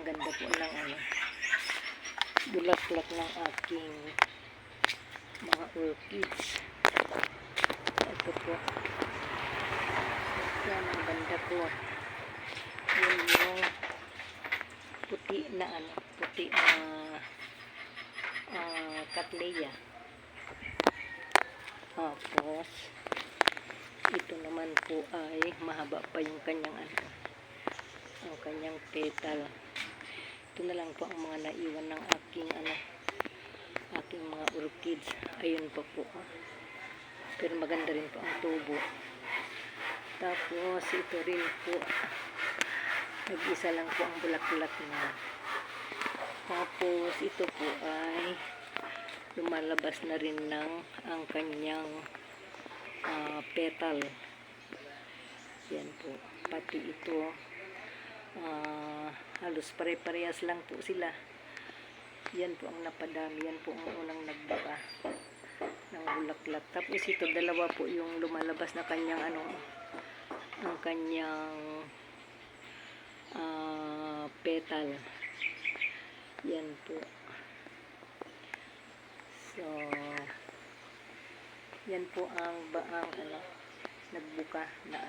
ang ganda po ng bulaklak ng aking mga orchids. Ito po. Yan ang ganda po. Yun yung puti na Cattleya. Tapos ito naman po ay mahaba pa yung kanyang ang kanyang petal. Ito na lang po ang mga naiwan ng aking aking mga orchids. Ayun pa po. Pero maganda rin po ang tubo. Tapos ito rin po, nag-isa lang po ang bulaklak niya. Tapos ito po ay lumalabas na rin ng ang kanyang petal. Yan po. Pati ito halos pare-parehas lang po sila. Yan po ang napadami. Yan po ang unang nagbuka ng bulaklak. Tapos ito, dalawa po yung lumalabas na kanyang ang kanyang petal. Yan po. So yan po ang nagbuka na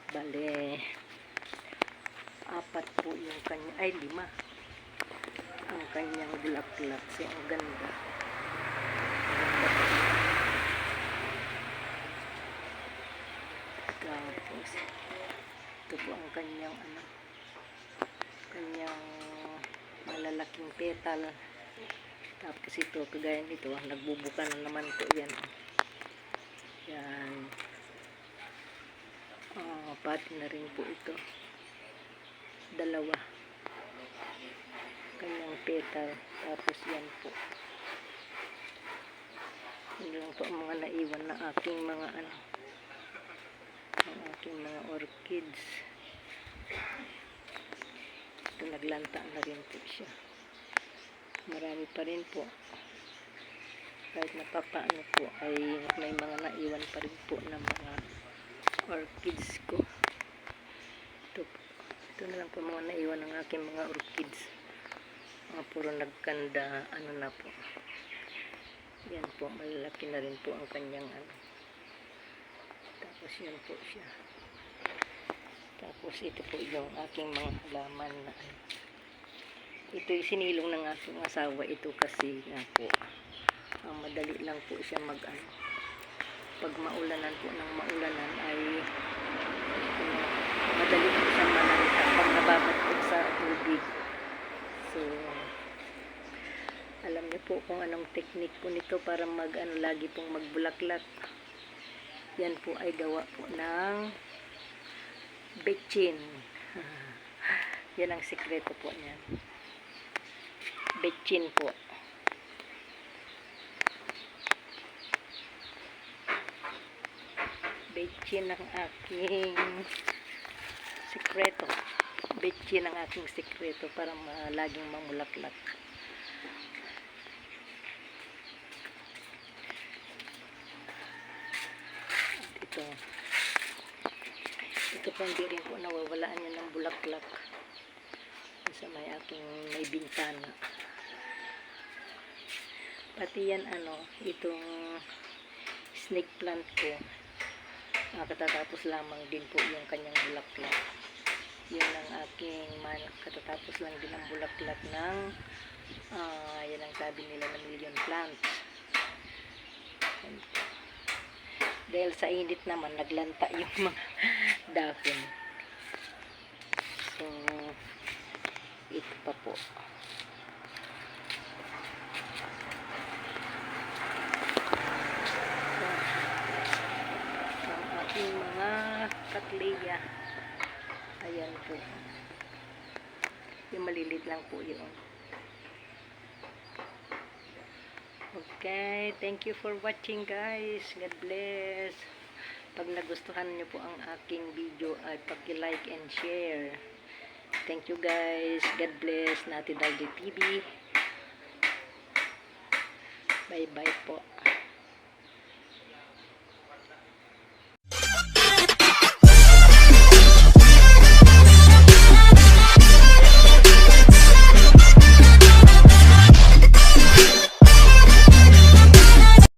bale 4 po yung kanya, ay 5 ang kanyang bulaklak. So ang ganda. Tapos ito po ang kanyang kanyang malalaking petal. Tapos ito, kagaya nito, nagbubuka na naman po yan. Yan. Pati na rin po ito. Dalawa. Kanyang petal. Tapos yan po. Yan lang po ang mga naiwan na aking mga ang aking mga orchids. Ito, naglanta na rin po siya. Marami pa rin po. Kahit napapaano po ay may mga naiwan pa rin po na mga orchids ko. Ito na lang po mga naiwan ng aking mga orchids. Puro nagkanda na po. Yan po, malalaki na rin po ang kanyang Tapos yan po siya. Tapos ito po yung aking mga halaman na ito yung sinilong ng aking asawa. Ito kasi nga po madali lang po siya pag maulanan po ng maulanan ay madali po siya malanta pag nababad po sa tubig. So alam niyo po kung anong technique po nito para lagi pong magbulaklak. Yan po ay gawa po ng bechin. Yan ang sikreto po niyan. Bechin po. Bechin ang aking sikreto. Bechin ang aking sikreto para laging mamulaklak. Ito po hindi rin po nawawalaan niya ng bulaklak sa may bintana. Pati yan itong snake plant ko, katatapos lamang din po yung kanyang bulaklak. Yan ang aking katatapos lang din ang bulaklak ng yan ang sabi nila na million plants. Dahil sa init naman naglanta yung mga dahon. So ito pa po. Ang aking mga Cattleya. Ayan po. Yung malilit lang po yun. Okay, thank you for watching guys. God bless. Pag nagustuhan niyo po ang aking video ay pag-like and share. Thank you guys. God bless. Nati Daldi TV. Bye bye po.